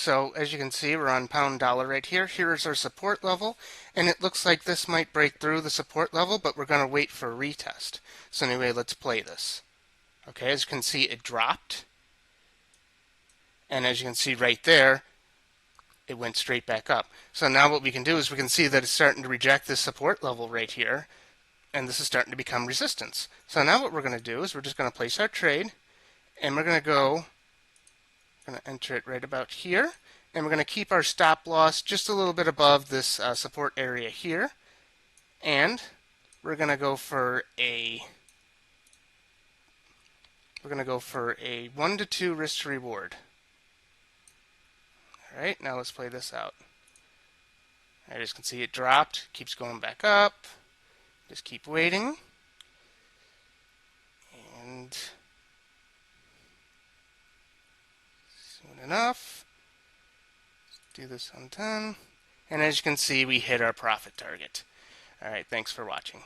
So as you can see, we're on pound dollar right here. Here is our support level, and it looks like this might break through the support level, but we're going to wait for a retest. So anyway, let's play this. Okay, as you can see, it dropped, and as you can see right there, it went straight back up. So now what we can do is we can see that it's starting to reject this support level right here, and this is starting to become resistance. So now what we're going to do is we're just going to place our trade, and we're going to enter it right about here, and we're going to keep our stop loss just a little bit above this support area here, and we're going to go for a 1 to 2 risk to reward. All right, now let's play this out. As you can see, it dropped, keeps going back up. Just keep waiting, and soon enough, do this on 10, and as you can see, we hit our profit target. All right, thanks for watching.